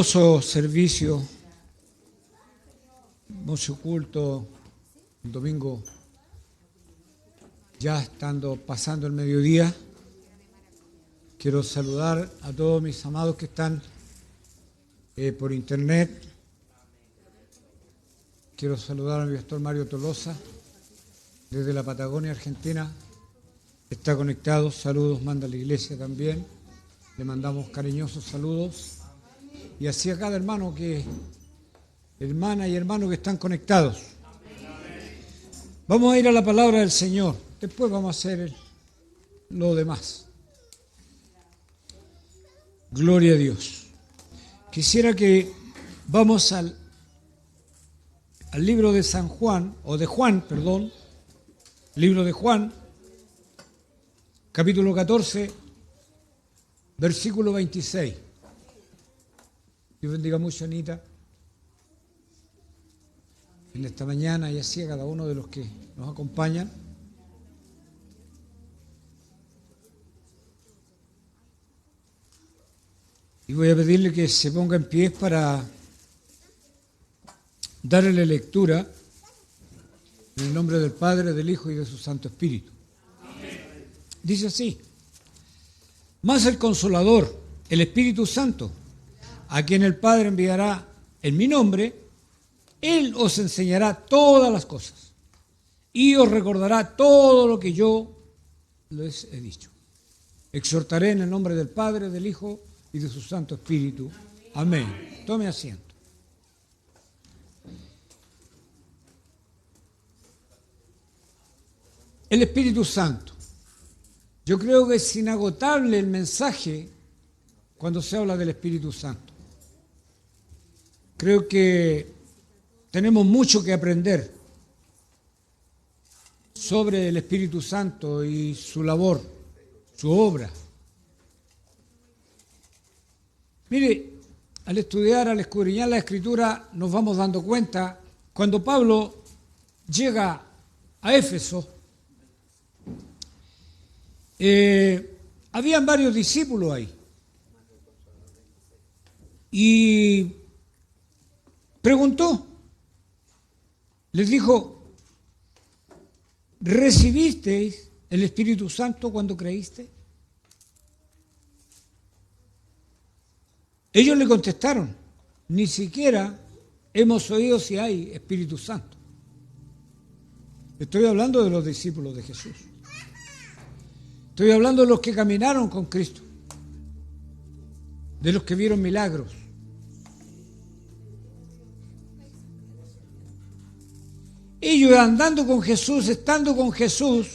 Hermoso servicio, hermoso culto, el domingo ya pasando el mediodía. Quiero saludar a todos mis amados que están por internet. Quiero saludar a mi pastor Mario Tolosa, desde la Patagonia, Argentina. Está conectado, saludos, manda a la iglesia también. Le mandamos cariñosos saludos. Y así a cada hermana y hermano que están conectados. Vamos a ir a la palabra del Señor. Después vamos a hacer lo demás. Gloria a Dios. Quisiera que vamos al libro de San Juan, o de Juan, perdón. Libro de Juan, capítulo 14, versículo 26. Dios bendiga mucho, Anita, en esta mañana, y así a cada uno de los que nos acompañan. Y voy a pedirle que se ponga en pie para darle lectura en el nombre del Padre, del Hijo y de su Santo Espíritu. Amén. Dice así: mas el Consolador, el Espíritu Santo, a quien el Padre enviará en mi nombre, Él os enseñará todas las cosas y os recordará todo lo que yo les he dicho. Exhortaré en el nombre del Padre, del Hijo y de su Santo Espíritu. Amén. Tome asiento. El Espíritu Santo. Yo creo que es inagotable el mensaje cuando se habla del Espíritu Santo. Creo que tenemos mucho que aprender sobre el Espíritu Santo y su labor, su obra. Mire, al estudiar, al escudriñar la Escritura, nos vamos dando cuenta, cuando Pablo llega a Éfeso, habían varios discípulos ahí. Y preguntó, les dijo: ¿recibisteis el Espíritu Santo cuando creíste? Ellos le contestaron: ni siquiera hemos oído si hay Espíritu Santo. Estoy hablando de los discípulos de Jesús. Estoy hablando de los que caminaron con Cristo, de los que vieron milagros. Ellos andando con Jesús, estando con Jesús,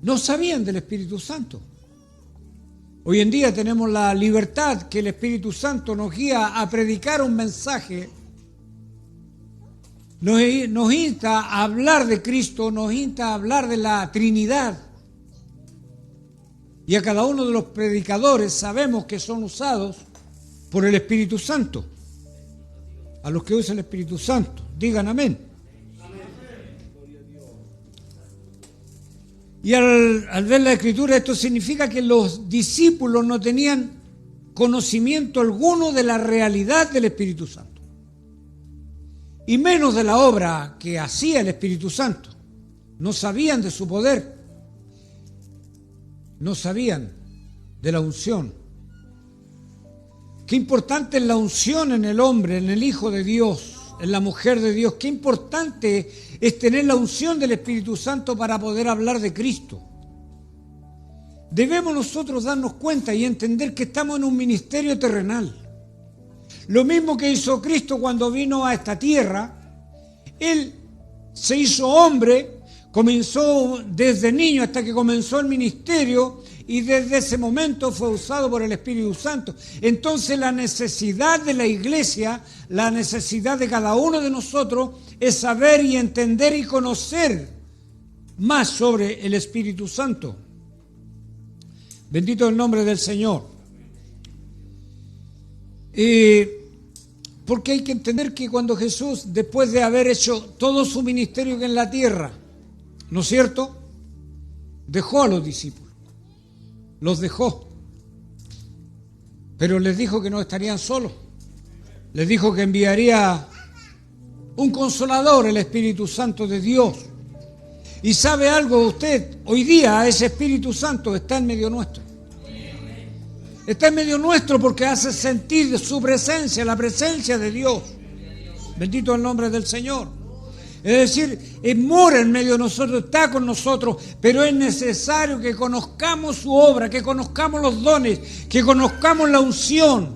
no sabían del Espíritu Santo. Hoy en día tenemos la libertad que el Espíritu Santo nos guía a predicar un mensaje, nos insta a hablar de Cristo, nos insta a hablar de la Trinidad. Y a cada uno de los predicadores sabemos que son usados por el Espíritu Santo. A los que usan el Espíritu Santo, digan amén. Y al ver la Escritura, esto significa que los discípulos no tenían conocimiento alguno de la realidad del Espíritu Santo, y menos de la obra que hacía el Espíritu Santo. No sabían de su poder, no sabían de la unción. Qué importante es la unción en el hombre, en el Hijo de Dios, en la mujer de Dios. Qué importante es tener la unción del Espíritu Santo para poder hablar de Cristo. Debemos nosotros darnos cuenta y entender que estamos en un ministerio terrenal. Lo mismo que hizo Cristo cuando vino a esta tierra. Él se hizo hombre, comenzó desde niño hasta que comenzó el ministerio, y desde ese momento fue usado por el Espíritu Santo. Entonces la necesidad de la iglesia, la necesidad de cada uno de nosotros es saber y entender y conocer más sobre el Espíritu Santo. Bendito el nombre del Señor. Porque hay que entender que cuando Jesús, después de haber hecho todo su ministerio en la tierra, ¿no es cierto?, dejó a los discípulos, los dejó. Pero les dijo que no estarían solos. Les dijo que enviaría un consolador, el Espíritu Santo de Dios. Y sabe algo usted, hoy día ese Espíritu Santo está en medio nuestro. Está en medio nuestro porque hace sentir su presencia, la presencia de Dios. Bendito el nombre del Señor. Es decir, mora en medio de nosotros, está con nosotros, pero es necesario que conozcamos su obra, que conozcamos los dones, que conozcamos la unción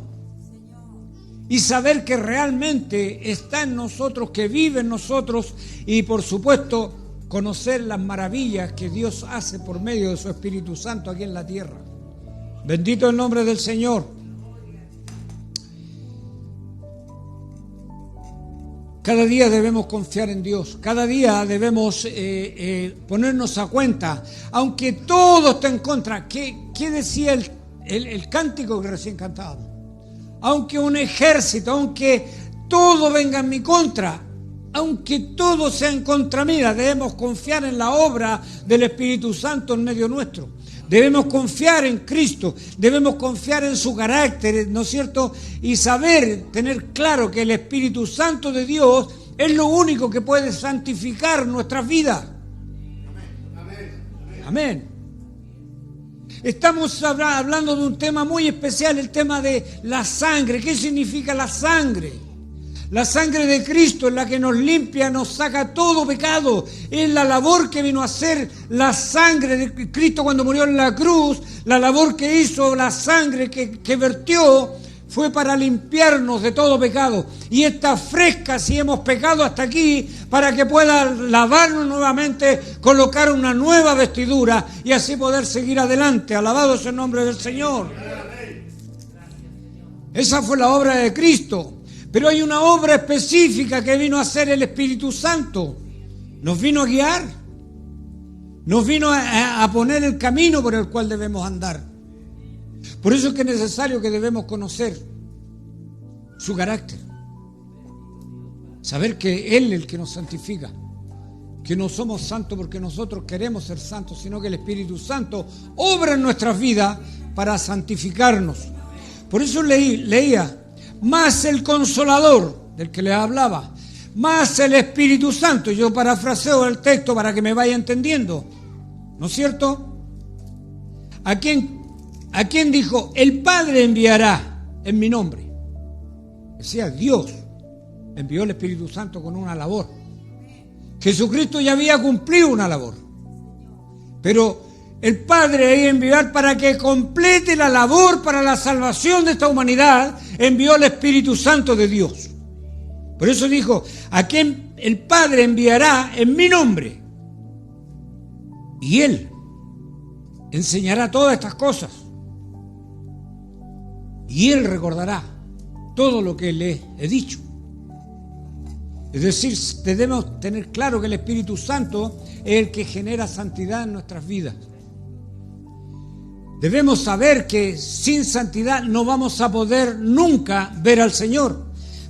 y saber que realmente está en nosotros, que vive en nosotros y por supuesto conocer las maravillas que Dios hace por medio de su Espíritu Santo aquí en la tierra. Bendito el nombre del Señor. Cada día debemos confiar en Dios, cada día debemos ponernos a cuenta, aunque todo esté en contra. ¿Qué decía el cántico que recién cantábamos? Aunque un ejército, aunque todo venga en mi contra, aunque todo sea en contra mía, debemos confiar en la obra del Espíritu Santo en medio nuestro. Debemos confiar en Cristo, debemos confiar en su carácter, ¿no es cierto? Y saber, tener claro que el Espíritu Santo de Dios es lo único que puede santificar nuestras vidas. Amén. Estamos hablando de un tema muy especial, el tema de la sangre. ¿Qué significa la sangre? La sangre de Cristo es la que nos limpia, nos saca todo pecado. Es la labor que vino a hacer la sangre de Cristo cuando murió en la cruz. La labor que hizo, la sangre que vertió, fue para limpiarnos de todo pecado. Y está fresca si hemos pecado hasta aquí, para que pueda lavarnos nuevamente, colocar una nueva vestidura y así poder seguir adelante. Alabado sea el nombre del Señor. Esa fue la obra de Cristo. Pero hay una obra específica que vino a hacer el Espíritu Santo. Nos vino a guiar. Nos vino a poner el camino por el cual debemos andar. Por eso es que es necesario que debemos conocer su carácter. Saber que Él es el que nos santifica. Que no somos santos porque nosotros queremos ser santos, sino que el Espíritu Santo obra en nuestras vidas para santificarnos. Por eso leía, más el Consolador, del que les hablaba, más el Espíritu Santo. Yo parafraseo el texto para que me vaya entendiendo, ¿no es cierto? ¿A quién dijo? El Padre enviará en mi nombre. Decía, Dios envió el Espíritu Santo con una labor. Jesucristo ya había cumplido una labor, pero el Padre iba a enviar para que complete la labor para la salvación de esta humanidad. Envió el Espíritu Santo de Dios. Por eso dijo, a quien el Padre enviará en mi nombre, y Él enseñará todas estas cosas, y Él recordará todo lo que le he dicho. Es decir, debemos tener claro que el Espíritu Santo es el que genera santidad en nuestras vidas. Debemos saber que sin santidad no vamos a poder nunca ver al Señor.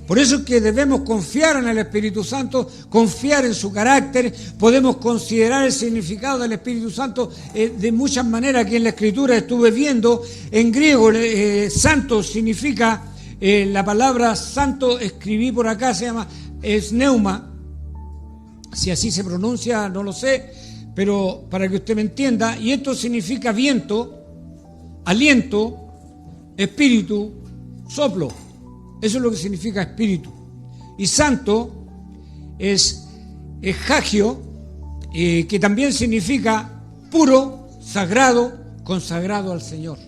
Por eso es que debemos confiar en el Espíritu Santo, confiar en su carácter. Podemos considerar el significado del Espíritu Santo de muchas maneras. Aquí en la Escritura estuve viendo, en griego, santo significa, la palabra santo, escribí por acá, se llama pneuma. Si así se pronuncia, no lo sé, pero para que usted me entienda. Y esto significa viento, aliento, espíritu, soplo. Eso es lo que significa espíritu. Y santo es hagio, que también significa puro, sagrado, consagrado al Señor.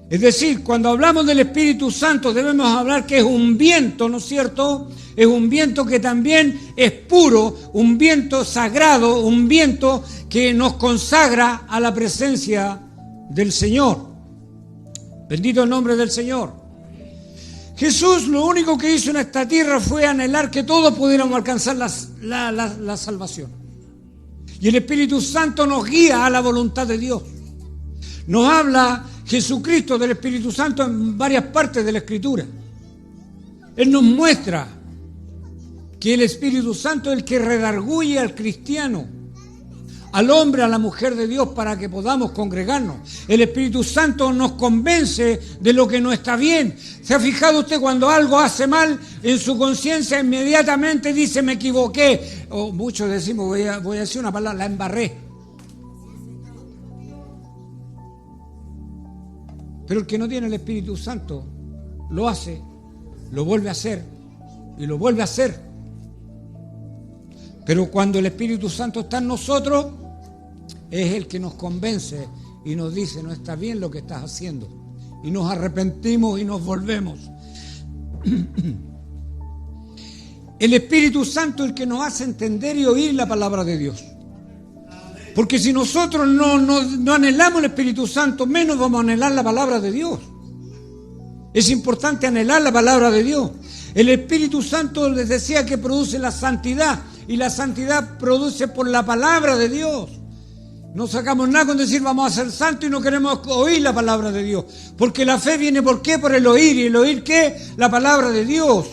Es decir, cuando hablamos del Espíritu Santo debemos hablar que es un viento, ¿no es cierto? Es un viento que también es puro, un viento sagrado, un viento que nos consagra a la presencia del Señor. Bendito el nombre del Señor. Jesús lo único que hizo en esta tierra fue anhelar que todos pudiéramos alcanzar la salvación. Y el Espíritu Santo nos guía a la voluntad de Dios. Nos habla Jesucristo del Espíritu Santo en varias partes de la Escritura. Él nos muestra que el Espíritu Santo es el que redarguye al cristiano, al hombre, a la mujer de Dios para que podamos congregarnos. El Espíritu Santo nos convence de lo que no está bien. ¿Se ha fijado usted cuando algo hace mal en su conciencia inmediatamente dice me equivoqué? O muchos decimos, voy a decir una palabra, la embarré. Pero el que no tiene el Espíritu Santo lo hace, lo vuelve a hacer y lo vuelve a hacer. Pero cuando el Espíritu Santo está en nosotros, es el que nos convence y nos dice, no está bien lo que estás haciendo. Y nos arrepentimos y nos volvemos. El Espíritu Santo es el que nos hace entender y oír la palabra de Dios. Porque si nosotros no anhelamos el Espíritu Santo, menos vamos a anhelar la palabra de Dios. Es importante anhelar la palabra de Dios. El Espíritu Santo les decía que produce la santidad. Y la santidad produce por la palabra de Dios. No sacamos nada con decir vamos a ser santos y no queremos oír la palabra de Dios. Porque la fe viene ¿por qué? Por el oír. ¿Y el oír qué? La palabra de Dios.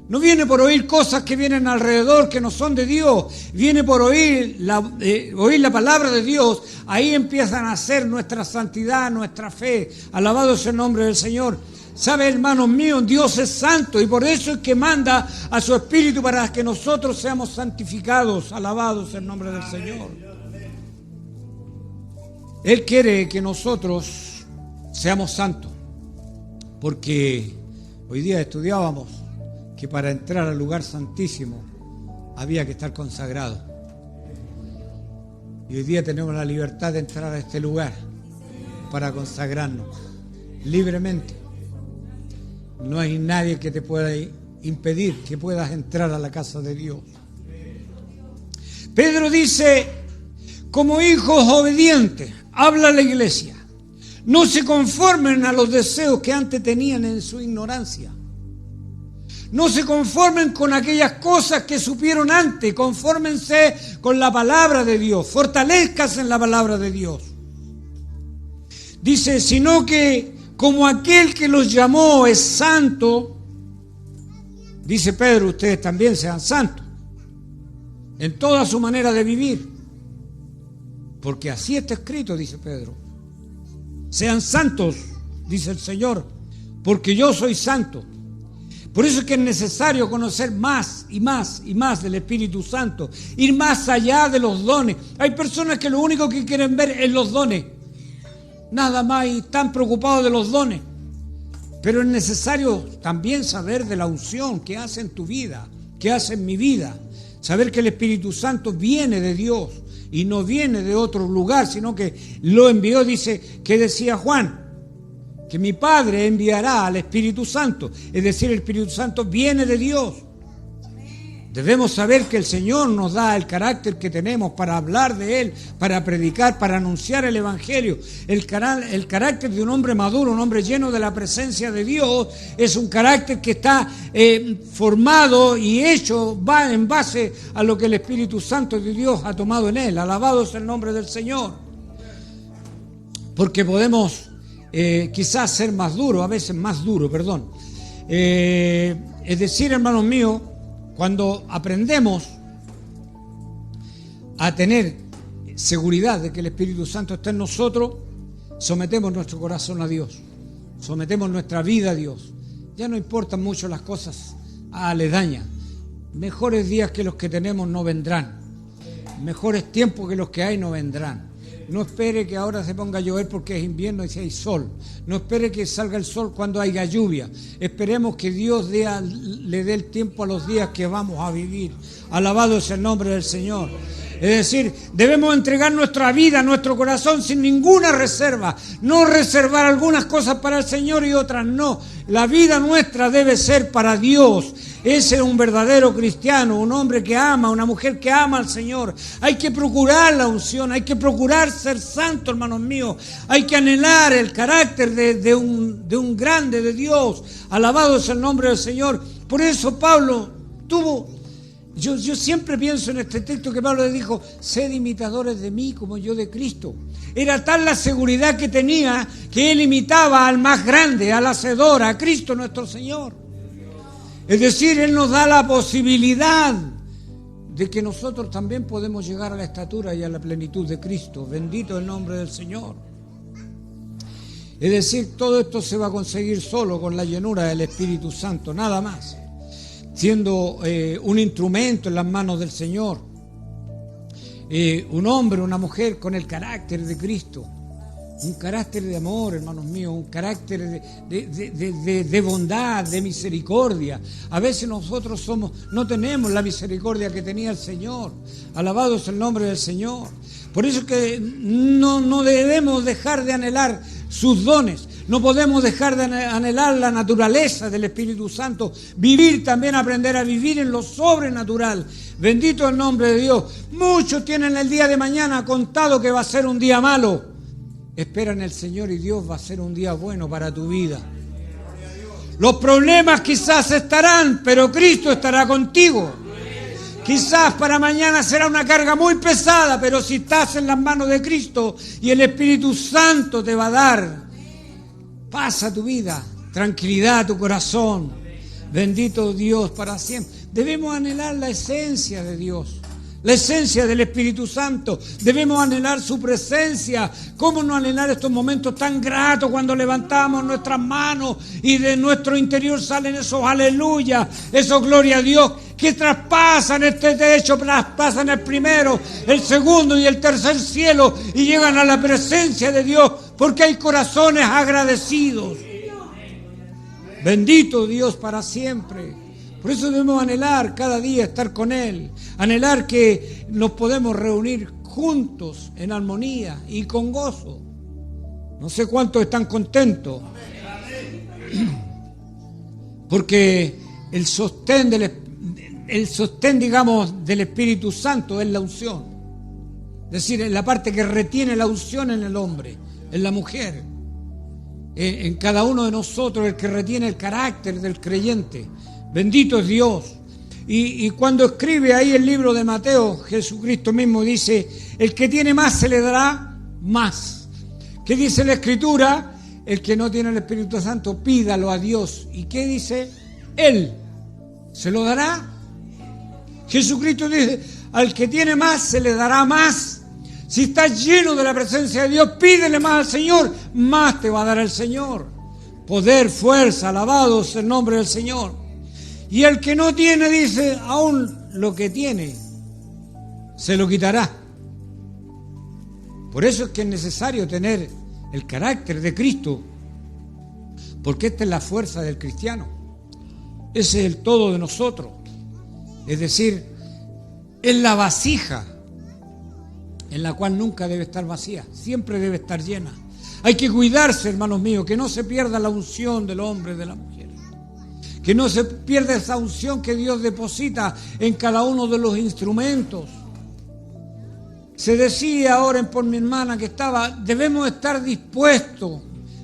No viene por oír cosas que vienen alrededor que no son de Dios. Viene por oír la palabra de Dios. Ahí empiezan a nacer nuestra santidad, nuestra fe. Alabado sea el nombre del Señor. ¿Sabe, hermanos míos? Dios es santo y por eso es que manda a su Espíritu para que nosotros seamos santificados. Alabados sea el nombre del Señor. Él quiere que nosotros seamos santos. Porque hoy día estudiábamos que para entrar al lugar santísimo había que estar consagrado. Y hoy día tenemos la libertad de entrar a este lugar para consagrarnos libremente. No hay nadie que te pueda impedir que puedas entrar a la casa de Dios. Pedro dice, como hijos obedientes, habla a la iglesia. No se conformen a los deseos que antes tenían en su ignorancia. No se conformen con aquellas cosas que supieron antes. Confórmense con la palabra de Dios. Fortalezcanse en la palabra de Dios. Dice, sino que como aquel que los llamó es santo, dice Pedro, ustedes también sean santos en toda su manera de vivir. Porque así está escrito, dice Pedro. Sean santos, dice el Señor, porque yo soy santo. Por eso es que es necesario conocer más y más y más del Espíritu Santo, ir más allá de los dones. Hay personas que lo único que quieren ver es los dones, nada más, y están preocupados de los dones. Pero es necesario también saber de la unción que hace en tu vida, que hace en mi vida. Saber que el Espíritu Santo viene de Dios y no viene de otro lugar, sino que lo envió. Dice, que decía Juan, que mi Padre enviará al Espíritu Santo. Es decir, el Espíritu Santo viene de Dios. Debemos saber que el Señor nos da el carácter que tenemos para hablar de Él, para predicar, para anunciar el Evangelio. El carácter de un hombre maduro, un hombre lleno de la presencia de Dios, es un carácter que está formado y hecho va en base a lo que el Espíritu Santo de Dios ha tomado en él. Alabado sea el nombre del Señor. Porque podemos quizás ser más duros, a veces más duros, perdón. Es decir, hermanos míos, cuando aprendemos a tener seguridad de que el Espíritu Santo está en nosotros, sometemos nuestro corazón a Dios, sometemos nuestra vida a Dios. Ya no importan mucho las cosas aledañas. Mejores días que los que tenemos no vendrán. Mejores tiempos que los que hay no vendrán. No espere que ahora se ponga a llover porque es invierno y si hay sol. No espere que salga el sol cuando haya lluvia. Esperemos que Dios le dé el tiempo a los días que vamos a vivir. Alabado sea el nombre del Señor. Es decir, debemos entregar nuestra vida, nuestro corazón sin ninguna reserva. No reservar algunas cosas para el Señor y otras no. La vida nuestra debe ser para Dios. Ese es un verdadero cristiano, un hombre que ama, una mujer que ama al Señor. Hay que procurar la unción, hay que procurar ser santo, hermanos míos. Hay que anhelar el carácter de un grande de Dios. Alabado sea el nombre del Señor. Por eso Pablo tuvo... Yo siempre pienso en este texto que Pablo le dijo, sed imitadores de mí como yo de Cristo. Era tal la seguridad que tenía que él imitaba al más grande, al Hacedor, a Cristo nuestro Señor. Es decir, Él nos da la posibilidad de que nosotros también podemos llegar a la estatura y a la plenitud de Cristo. Bendito el nombre del Señor. Es decir, todo esto se va a conseguir solo con la llenura del Espíritu Santo, nada más. Siendo un instrumento en las manos del Señor. Un hombre, una mujer con el carácter de Cristo. Un carácter de amor, hermanos míos, un carácter de bondad, de misericordia. A veces nosotros no tenemos la misericordia que tenía el Señor. Alabado es el nombre del Señor. Por eso es que no debemos dejar de anhelar sus dones. No podemos dejar de anhelar la naturaleza del Espíritu Santo. Vivir también, aprender a vivir en lo sobrenatural. Bendito el nombre de Dios. Muchos tienen el día de mañana contado que va a ser un día malo. Espera en el Señor y Dios va a ser un día bueno para tu vida. Los problemas quizás estarán, pero Cristo estará contigo. Quizás para mañana será una carga muy pesada, pero si estás en las manos de Cristo y el Espíritu Santo te va a dar paz a tu vida, tranquilidad a tu corazón. Bendito Dios para siempre. Debemos anhelar la esencia de Dios. La esencia del Espíritu Santo. Debemos anhelar su presencia. ¿Cómo no anhelar estos momentos tan gratos cuando levantamos nuestras manos y de nuestro interior salen esos aleluya, esos gloria a Dios que traspasan este techo, traspasan el primero, el segundo y el tercer cielo y llegan a la presencia de Dios porque hay corazones agradecidos. Bendito Dios para siempre. Por eso debemos anhelar cada día estar con Él, anhelar que nos podemos reunir juntos en armonía y con gozo. No sé cuántos están contentos, porque el sostén, digamos, del Espíritu Santo es la unción. Es decir, es la parte que retiene la unción en el hombre, en la mujer, en cada uno de nosotros, el que retiene el carácter del creyente. Bendito es Dios. Y cuando escribe ahí el libro de Mateo, Jesucristo mismo dice, el que tiene más se le dará más. ¿Qué dice la Escritura? El que no tiene el Espíritu Santo, pídalo a Dios. ¿Y qué dice? Él se lo dará. Jesucristo dice, al que tiene más se le dará más. Si estás lleno de la presencia de Dios, pídele más al Señor, más te va a dar el Señor. Poder, fuerza, alabado sea el nombre del Señor. Y el que no tiene, dice, aún lo que tiene, se lo quitará. Por eso es que es necesario tener el carácter de Cristo, porque esta es la fuerza del cristiano. Ese es el todo de nosotros. Es decir, es la vasija en la cual nunca debe estar vacía, siempre debe estar llena. Hay que cuidarse, hermanos míos, que no se pierda la unción del hombre y de la mujer. Que no se pierda esa unción que Dios deposita en cada uno de los instrumentos. Se decía ahora por mi hermana que debemos estar dispuestos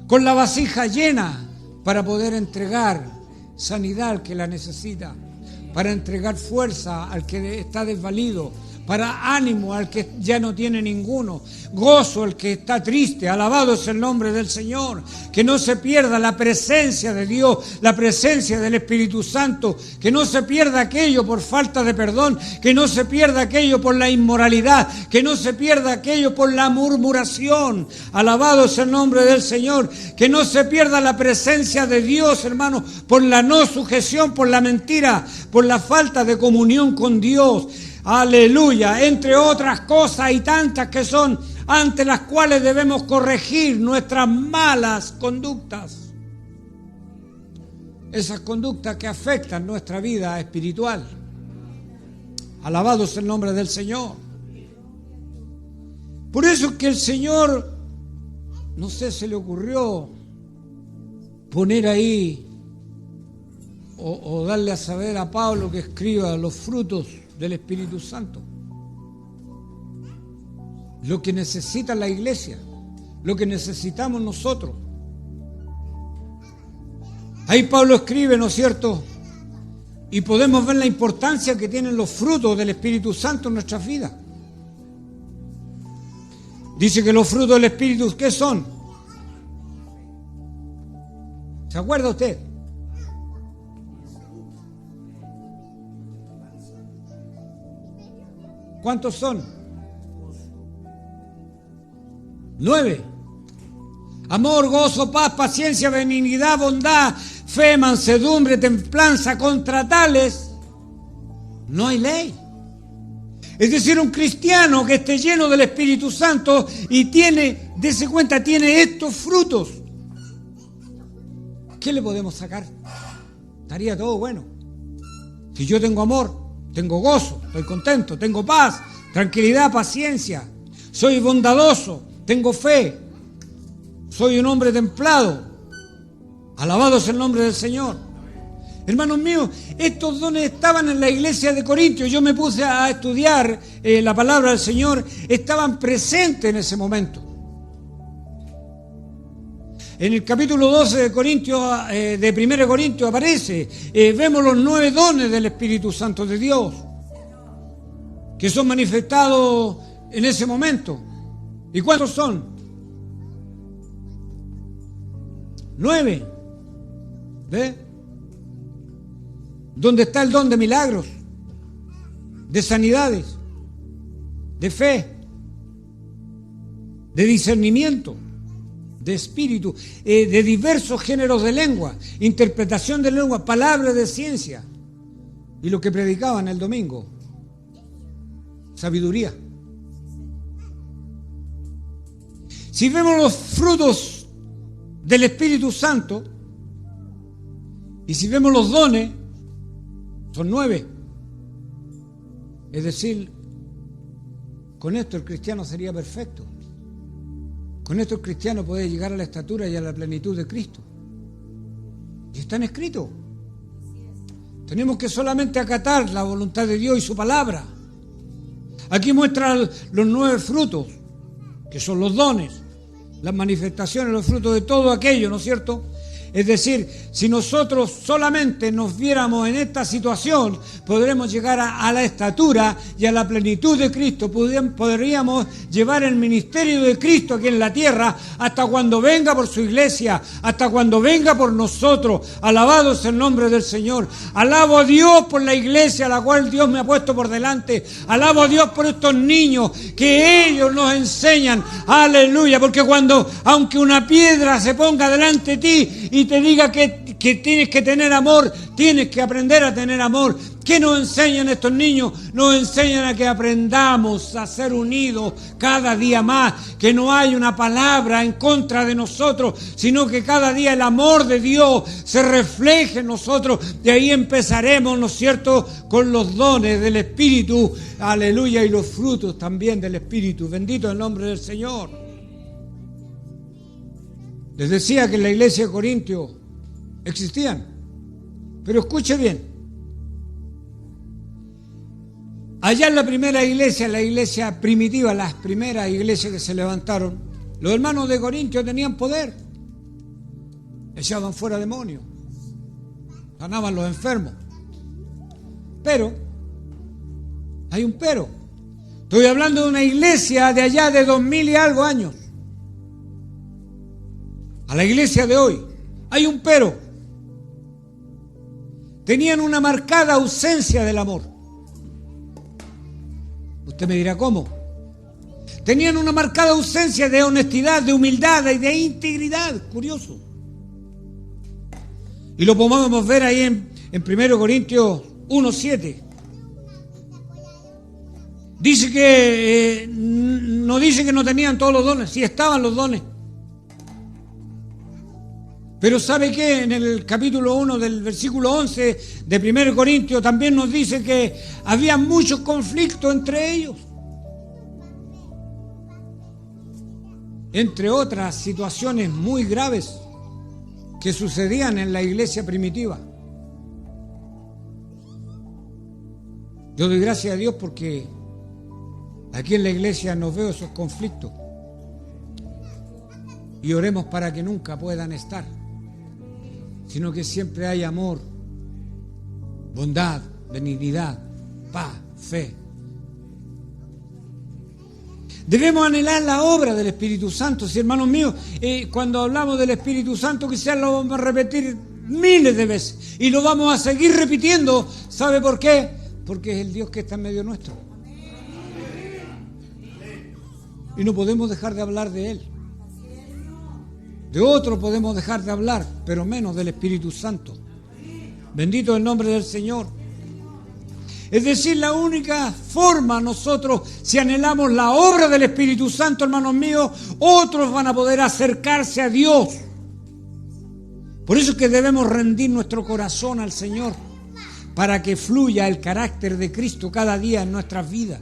con la vasija llena para poder entregar sanidad al que la necesita, para entregar fuerza al que está desvalido, para ánimo al que ya no tiene ninguno, gozo al que está triste. Alabado es el nombre del Señor. Que no se pierda la presencia de Dios, la presencia del Espíritu Santo, que no se pierda aquello por falta de perdón, que no se pierda aquello por la inmoralidad, que no se pierda aquello por la murmuración. Alabado es el nombre del Señor. Que no se pierda la presencia de Dios, hermano, por la no sujeción, por la mentira, por la falta de comunión con Dios. Aleluya, entre otras cosas y tantas que son ante las cuales debemos corregir nuestras malas conductas. Esas conductas que afectan nuestra vida espiritual. Alabado es el nombre del Señor. Por eso es que el Señor, no sé, se le ocurrió poner ahí o darle a saber a Pablo que escriba los frutos del Espíritu Santo. Lo que necesita la iglesia, lo que necesitamos nosotros. Ahí Pablo escribe, ¿no es cierto? Y podemos ver la importancia que tienen los frutos del Espíritu Santo en nuestras vidas. Dice que los frutos del Espíritu, ¿qué son? ¿Se acuerda usted? ¿Cuántos son? 9. Amor, gozo, paz, paciencia, benignidad, bondad, fe, mansedumbre, templanza. Contra tales no hay ley. Es decir, un cristiano que esté lleno del Espíritu Santo y tiene, dése cuenta, tiene estos frutos. ¿Qué le podemos sacar? Estaría todo bueno. Si yo tengo amor, tengo gozo, estoy contento, tengo paz, tranquilidad, paciencia, soy bondadoso, tengo fe, soy un hombre templado. Alabado es el nombre del Señor. Hermanos míos, estos dones estaban en la iglesia de Corintios. Yo me puse a estudiar la palabra del Señor. Estaban presentes en ese momento. En el capítulo 12 de Corintios, de 1 Corintios aparece, vemos los 9 dones del Espíritu Santo de Dios, que son manifestados en ese momento. ¿Y cuántos son? 9. ¿Ve? ¿Dónde está el don de milagros, de sanidades, de fe, de discernimiento, de espíritu, de diversos géneros de lengua, interpretación de lengua, palabras de ciencia? Y lo que predicaban el domingo, sabiduría. Si vemos los frutos del Espíritu Santo y si vemos los dones, son 9. Es decir, con esto el cristiano sería perfecto. Con esto el cristiano puede llegar a la estatura y a la plenitud de Cristo. Y están escritos. Tenemos que solamente acatar la voluntad de Dios y su palabra. Aquí muestra los 9 frutos, que son los dones, las manifestaciones, los frutos de todo aquello, ¿no es cierto? Es decir, si nosotros solamente nos viéramos en esta situación, podremos llegar a la estatura y a la plenitud de Cristo. Podríamos llevar el ministerio de Cristo aquí en la tierra hasta cuando venga por su iglesia, hasta cuando venga por nosotros. Alabado es el nombre del Señor. Alabo a Dios por la iglesia a la cual Dios me ha puesto por delante. Alabo a Dios por estos niños que ellos nos enseñan. Aleluya, porque aunque una piedra se ponga delante de ti y te diga que tienes que tener amor, tienes que aprender a tener amor. ¿Qué nos enseñan estos niños? Nos enseñan a que aprendamos a ser unidos cada día más, que no hay una palabra en contra de nosotros, sino que cada día el amor de Dios se refleje en nosotros. De ahí empezaremos, ¿no es cierto?, con los dones del Espíritu, aleluya, y los frutos también del Espíritu. Bendito el nombre del Señor. Les decía que en la iglesia de Corintios existían, pero escuche bien. Allá en la primera iglesia, la iglesia primitiva, las primeras iglesias que se levantaron, los hermanos de Corintios tenían poder. Echaban fuera demonios, sanaban los enfermos. Pero, hay un pero. Estoy hablando de una iglesia de allá de 2000 y algo años. A la iglesia de hoy hay un pero. Tenían una marcada ausencia del amor. Usted me dirá, ¿cómo? Tenían una marcada ausencia de honestidad, de humildad y de integridad. Curioso. Y lo podemos ver ahí en 1 Corintios 1:7. Dice que no dice que no tenían todos los dones, sí estaban los dones. Pero ¿sabe qué? En el capítulo 1 del versículo 11 de 1 Corintios también nos dice que había muchos conflictos entre ellos. Entre otras situaciones muy graves que sucedían en la iglesia primitiva. Yo doy gracias a Dios porque aquí en la iglesia no veo esos conflictos. Y oremos para que nunca puedan estar, sino que siempre hay amor, bondad, benignidad, paz, fe. Debemos anhelar la obra del Espíritu Santo. Sí, hermanos míos, cuando hablamos del Espíritu Santo quizás lo vamos a repetir miles de veces y lo vamos a seguir repitiendo. ¿Sabe por qué? Porque es el Dios que está en medio nuestro. y no podemos dejar de hablar de Él. De otro podemos dejar de hablar, pero menos del Espíritu Santo. Bendito el nombre del Señor. Es decir, la única forma nosotros, si anhelamos la obra del Espíritu Santo, hermanos míos, otros van a poder acercarse a Dios. Por eso es que debemos rendir nuestro corazón al Señor, para que fluya el carácter de Cristo cada día en nuestras vidas,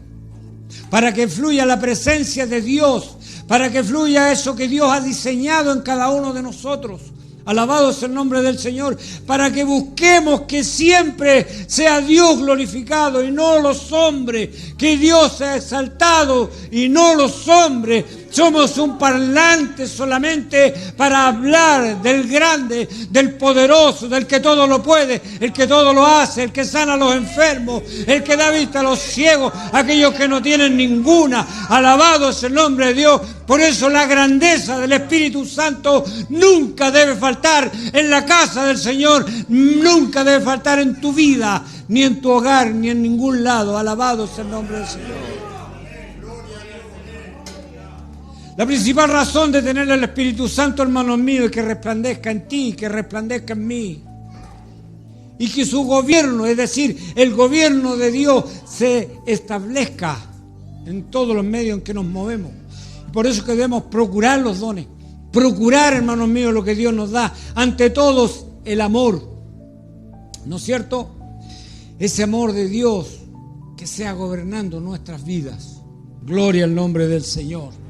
para que fluya la presencia de Dios, para que fluya eso que Dios ha diseñado en cada uno de nosotros. Alabado es el nombre del Señor, para que busquemos que siempre sea Dios glorificado y no los hombres, que Dios sea exaltado y no los hombres. Somos un parlante solamente para hablar del grande, del poderoso, del que todo lo puede, el que todo lo hace, el que sana a los enfermos, el que da vista a los ciegos, aquellos que no tienen ninguna. Alabado es el nombre de Dios. Por eso la grandeza del Espíritu Santo nunca debe faltar en la casa del Señor, nunca debe faltar en tu vida, ni en tu hogar, ni en ningún lado. Alabado es el nombre del Señor. La principal razón de tener el Espíritu Santo, hermanos míos, es que resplandezca en ti, que resplandezca en mí. Y que su gobierno, es decir, el gobierno de Dios, se establezca en todos los medios en que nos movemos. Por eso es que debemos procurar los dones, procurar, hermanos míos, lo que Dios nos da. Ante todos, el amor, ¿no es cierto? Ese amor de Dios que sea gobernando nuestras vidas. Gloria al nombre del Señor.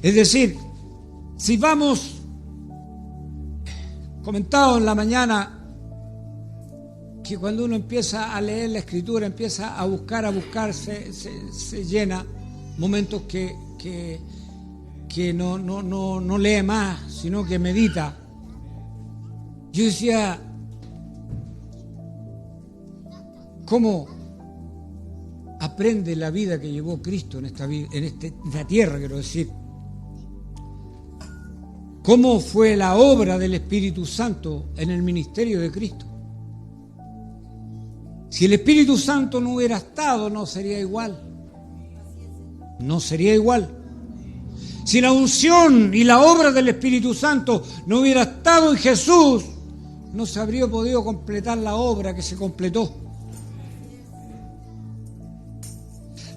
Es decir, si vamos, comentado en la mañana, que cuando uno empieza a leer la Escritura, empieza a buscar, se llena. Momentos que no lee más, sino que medita. Yo decía, ¿cómo aprende la vida que llevó Cristo en esta tierra, quiero decir? ¿Cómo fue la obra del Espíritu Santo en el ministerio de Cristo? Si el Espíritu Santo no hubiera estado, no sería igual. No sería igual. Si la unción y la obra del Espíritu Santo no hubiera estado en Jesús, no se habría podido completar la obra que se completó.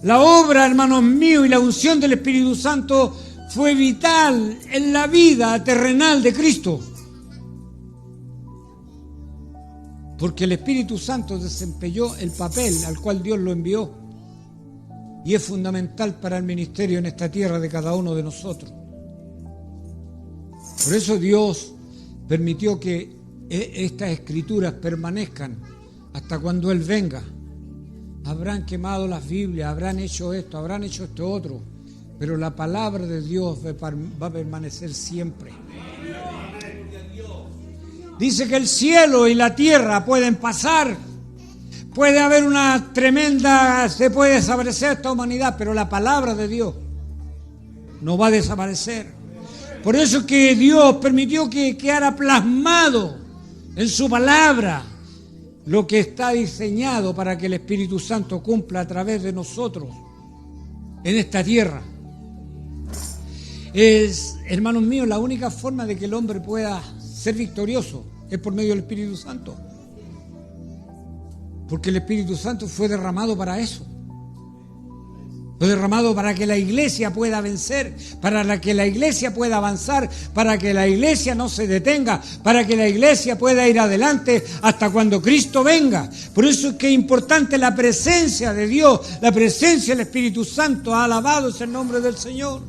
La obra, hermanos míos, y la unción del Espíritu Santo fue vital en la vida terrenal de Cristo. Porque el Espíritu Santo desempeñó el papel al cual Dios lo envió. Y es fundamental para el ministerio en esta tierra de cada uno de nosotros. Por eso Dios permitió que estas escrituras permanezcan hasta cuando Él venga. Habrán quemado las Biblias, habrán hecho esto otro, pero la palabra de Dios va a permanecer siempre. Dice que el cielo y la tierra pueden pasar, puede haber una tremenda, se puede desaparecer esta humanidad, pero la palabra de Dios no va a desaparecer. Por eso es que Dios permitió que quedara plasmado en su palabra lo que está diseñado para que el Espíritu Santo cumpla a través de nosotros en esta tierra. Es, hermanos míos, la única forma de que el hombre pueda ser victorioso es por medio del Espíritu Santo. Porque el Espíritu Santo fue derramado para eso. Fue derramado para que la iglesia pueda vencer, para que la iglesia pueda avanzar, para que la iglesia no se detenga, para que la iglesia pueda ir adelante hasta cuando Cristo venga. Por eso es que es importante la presencia de Dios, la presencia del Espíritu Santo. Alabado es el nombre del Señor.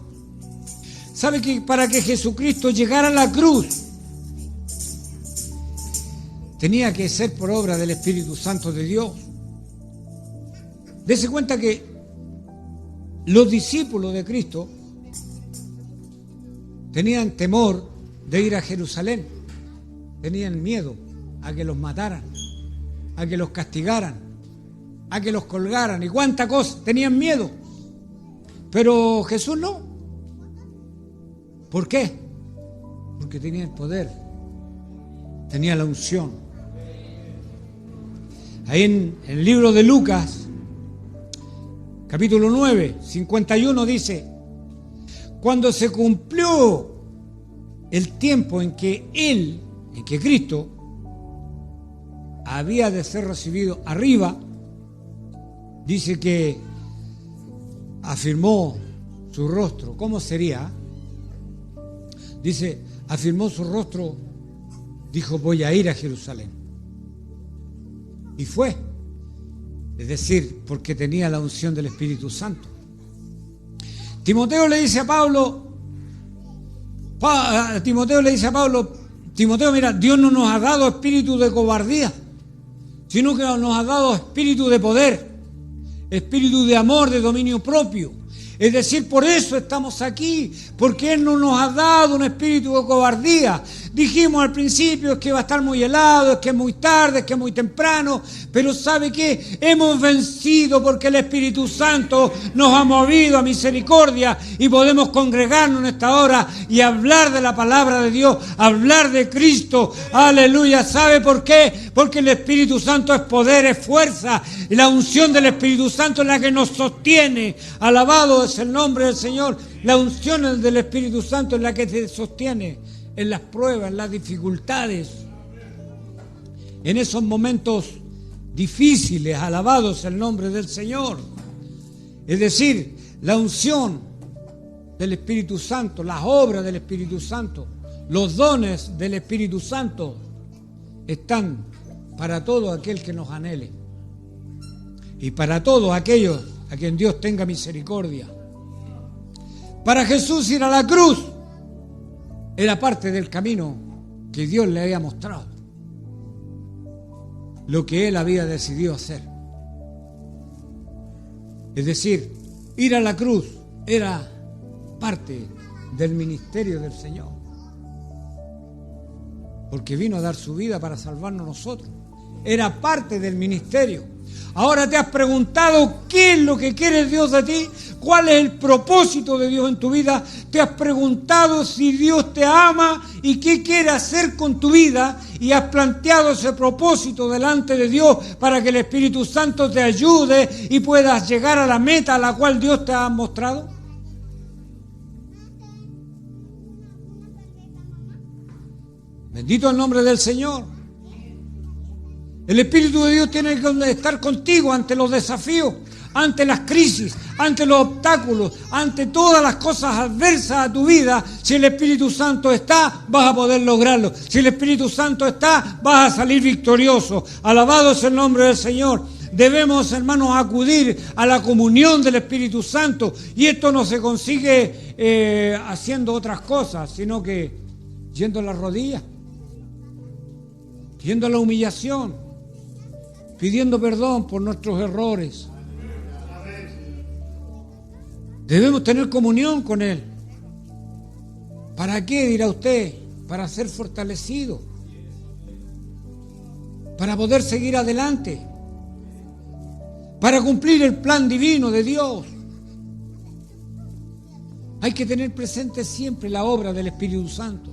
¿Sabe que para que Jesucristo llegara a la cruz tenía que ser por obra del Espíritu Santo de Dios? Dese cuenta que los discípulos de Cristo tenían temor de ir a Jerusalén, tenían miedo a que los mataran, a que los castigaran, a que los colgaran y cuánta cosa, tenían miedo. Pero Jesús no. ¿Por qué? Porque tenía el poder, tenía la unción. Ahí en el libro de Lucas, capítulo 9, 51 dice: cuando se cumplió el tiempo en que Cristo había de ser recibido arriba, dice que afirmó su rostro. ¿Cómo sería? Dice, afirmó su rostro, dijo: voy a ir a Jerusalén. Y fue. Es decir, porque tenía la unción del Espíritu Santo. Timoteo le dice a Pablo, Timoteo, mira, Dios no nos ha dado espíritu de cobardía, sino que nos ha dado espíritu de poder, espíritu de amor, de dominio propio. Es decir, por eso estamos aquí, porque Él no nos ha dado un espíritu de cobardía. Dijimos al principio, es que va a estar muy helado, es que es muy tarde, es que es muy temprano, pero ¿sabe qué? Hemos vencido porque el Espíritu Santo nos ha movido a misericordia y podemos congregarnos en esta hora y hablar de la palabra de Dios, hablar de Cristo. Aleluya. ¿Sabe por qué? Porque el Espíritu Santo es poder, es fuerza, y la unción del Espíritu Santo es la que nos sostiene. Alabado es el nombre del Señor. La unción del Espíritu Santo es la que te sostiene en las pruebas, en las dificultades, en esos momentos difíciles. Alabado es el nombre del Señor. Es decir, la unción del Espíritu Santo, las obras del Espíritu Santo, los dones del Espíritu Santo están para todo aquel que nos anhele y para todos aquellos a quien Dios tenga misericordia. Para Jesús ir a la cruz era parte del camino que Dios le había mostrado, lo que Él había decidido hacer. Es decir, ir a la cruz era parte del ministerio del Señor, porque vino a dar su vida para salvarnos nosotros. Era parte del ministerio. Ahora te has preguntado qué es lo que quiere Dios de ti, cuál es el propósito de Dios en tu vida. Te has preguntado si Dios te ama y qué quiere hacer con tu vida, y has planteado ese propósito delante de Dios para que el Espíritu Santo te ayude y puedas llegar a la meta a la cual Dios te ha mostrado. Bendito el nombre del Señor. El Espíritu de Dios tiene que estar contigo ante los desafíos, ante las crisis, ante los obstáculos, ante todas las cosas adversas a tu vida. Si el Espíritu Santo está, vas a poder lograrlo. Si el Espíritu Santo está, vas a salir victorioso. Alabado es el nombre del Señor. Debemos, hermanos, acudir a la comunión del Espíritu Santo, y esto no se consigue haciendo otras cosas, sino que yendo a las rodillas, yendo a la humillación, pidiendo perdón por nuestros errores. Debemos tener comunión con Él. ¿Para qué, dirá usted? Para ser fortalecido, para poder seguir adelante, para cumplir el plan divino de Dios. Hay que tener presente siempre la obra del Espíritu Santo,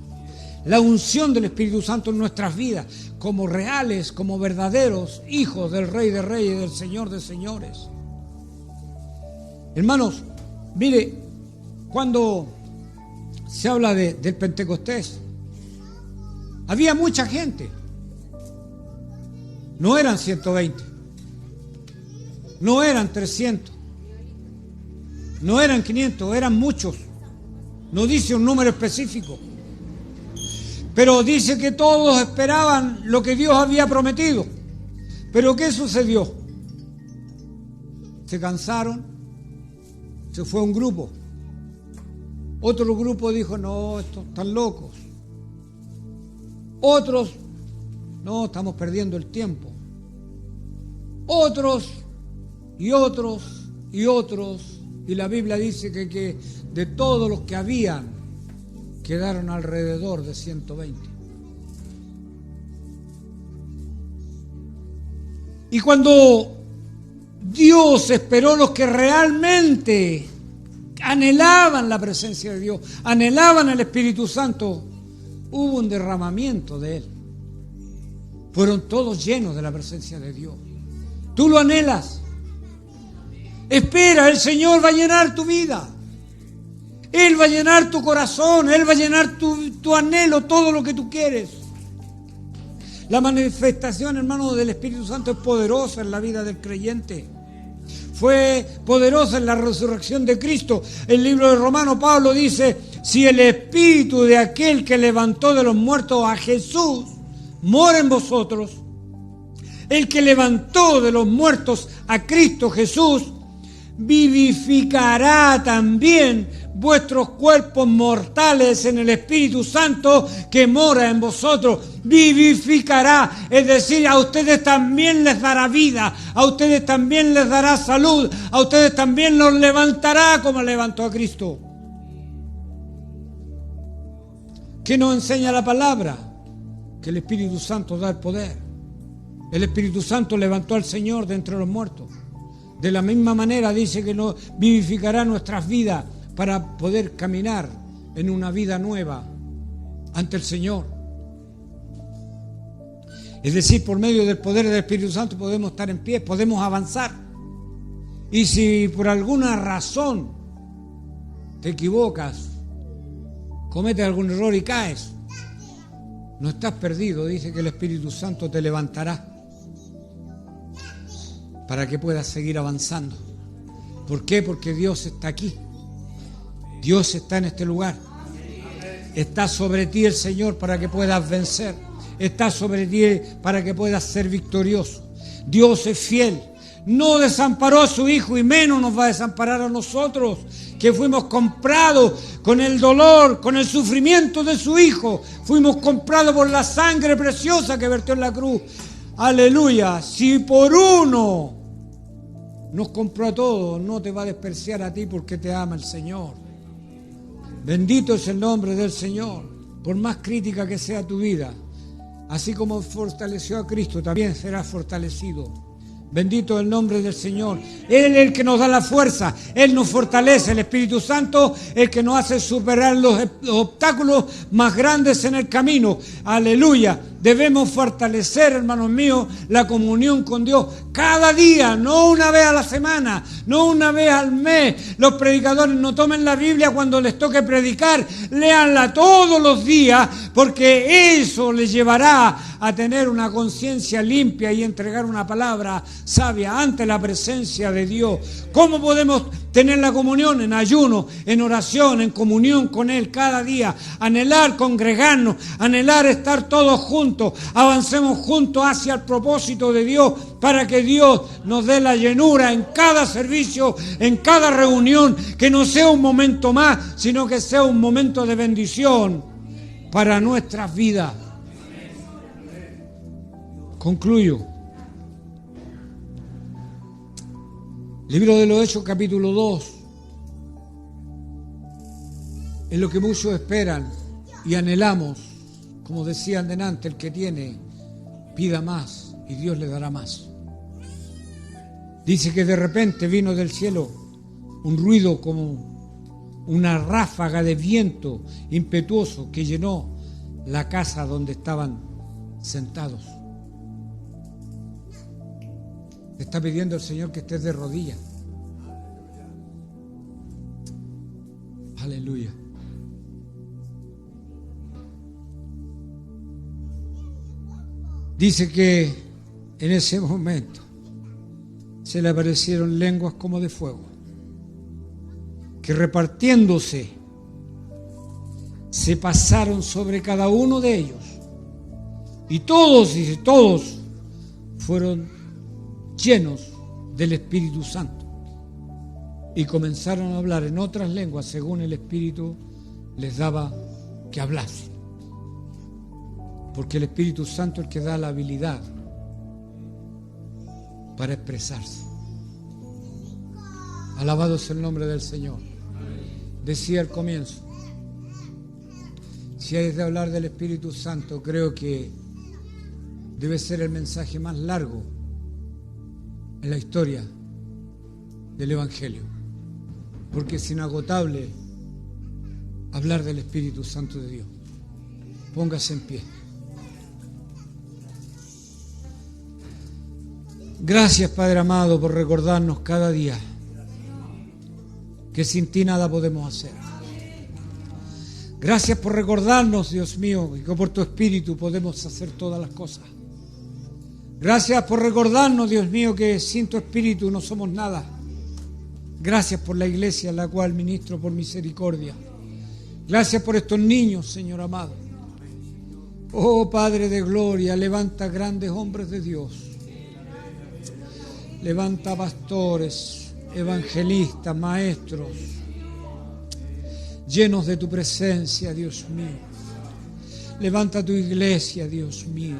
la unción del Espíritu Santo en nuestras vidas, como reales, como verdaderos hijos del Rey de Reyes y del Señor de Señores. Hermanos, mire, cuando se habla del Pentecostés, había mucha gente. No eran 120, no eran 300, no eran 500, eran muchos. No dice un número específico, pero dice que todos esperaban lo que Dios había prometido. ¿Pero qué sucedió? Se cansaron, se fue un grupo. Otro grupo dijo: no, estos están locos. Otros: no, estamos perdiendo el tiempo. Otros, y otros, y otros. Y la Biblia dice que de todos los que habían, quedaron alrededor de 120. Y cuando Dios esperó los que realmente anhelaban la presencia de Dios, anhelaban el Espíritu Santo, hubo un derramamiento de Él. Fueron todos llenos de la presencia de Dios. ¿Tú lo anhelas? Espera, el Señor va a llenar tu vida. Él va a llenar tu corazón, Él va a llenar tu anhelo, todo lo que tú quieres. La manifestación, hermano, del Espíritu Santo es poderosa en la vida del creyente. Fue poderosa en la resurrección de Cristo. El libro de Romanos, Pablo dice, si el Espíritu de aquel que levantó de los muertos a Jesús mora en vosotros, el que levantó de los muertos a Cristo Jesús, vivificará también vuestros cuerpos mortales en el Espíritu Santo que mora en vosotros. Vivificará, es decir, a ustedes también les dará vida, a ustedes también les dará salud, a ustedes también los levantará como levantó a Cristo. ¿Qué nos enseña la palabra? Que el Espíritu Santo da el poder. El Espíritu Santo levantó al Señor de entre los muertos. De la misma manera dice que nos vivificará nuestras vidas para poder caminar en una vida nueva ante el Señor. Es decir, por medio del poder del Espíritu Santo podemos estar en pie, podemos avanzar. Y si por alguna razón te equivocas, cometes algún error y caes, no estás perdido. Dice que el Espíritu Santo te levantará para que puedas seguir avanzando. ¿Por qué? Porque Dios está aquí. Dios está en este lugar. Está sobre ti el Señor para que puedas vencer. Está sobre ti para que puedas ser victorioso. Dios es fiel. No desamparó a su Hijo y menos nos va a desamparar a nosotros, que fuimos comprados con el dolor, con el sufrimiento de su Hijo. Fuimos comprados por la sangre preciosa que vertió en la cruz. Aleluya. Si por uno nos compró a todos, no te va a despreciar a ti porque te ama el Señor. Bendito es el nombre del Señor. Por más crítica que sea tu vida, así como fortaleció a Cristo, también serás fortalecido. Bendito el nombre del Señor. Él es el que nos da la fuerza, Él nos fortalece. El Espíritu Santo es el que nos hace superar los obstáculos más grandes en el camino. Aleluya. Debemos fortalecer, hermanos míos, la comunión con Dios cada día, no una vez a la semana, no una vez al mes. Los predicadores no tomen la Biblia cuando les toque predicar, léanla todos los días, porque eso les llevará a tener una conciencia limpia y entregar una palabra sabia ante la presencia de Dios. ¿Cómo podemos tener la comunión? En ayuno, en oración, en comunión con Él cada día, anhelar congregarnos, anhelar estar todos juntos. Avancemos juntos hacia el propósito de Dios para que Dios nos dé la llenura en cada servicio, en cada reunión, que no sea un momento más, sino que sea un momento de bendición para nuestras vidas. Concluyo. Libro de los Hechos, capítulo 2. Es lo que muchos esperan y anhelamos. Como decían delante, el que tiene, pida más y Dios le dará más. Dice que de repente vino del cielo un ruido como una ráfaga de viento impetuoso que llenó la casa donde estaban sentados. Te está pidiendo el Señor que estés de rodillas. Aleluya. Dice que en ese momento se le aparecieron lenguas como de fuego, que repartiéndose se pasaron sobre cada uno de ellos. Y todos fueron llenos del Espíritu Santo y comenzaron a hablar en otras lenguas según el Espíritu les daba que hablasen. Porque el Espíritu Santo es el que da la habilidad para expresarse. Alabado sea el nombre del Señor. Decía al comienzo, si hay de hablar del Espíritu Santo, creo que debe ser el mensaje más largo en la historia del Evangelio, porque es inagotable hablar del Espíritu Santo de Dios. Póngase en pie. Gracias, Padre amado, por recordarnos cada día que sin ti nada podemos hacer. Gracias por recordarnos, Dios mío, que por tu Espíritu podemos hacer todas las cosas. Gracias por recordarnos, Dios mío, que sin tu Espíritu no somos nada. Gracias por la iglesia, la cual ministro por misericordia. Gracias por estos niños, Señor amado. Oh Padre de gloria, levanta grandes hombres de Dios. Levanta pastores, evangelistas, maestros, llenos de tu presencia, Dios mío. Levanta tu iglesia, Dios mío.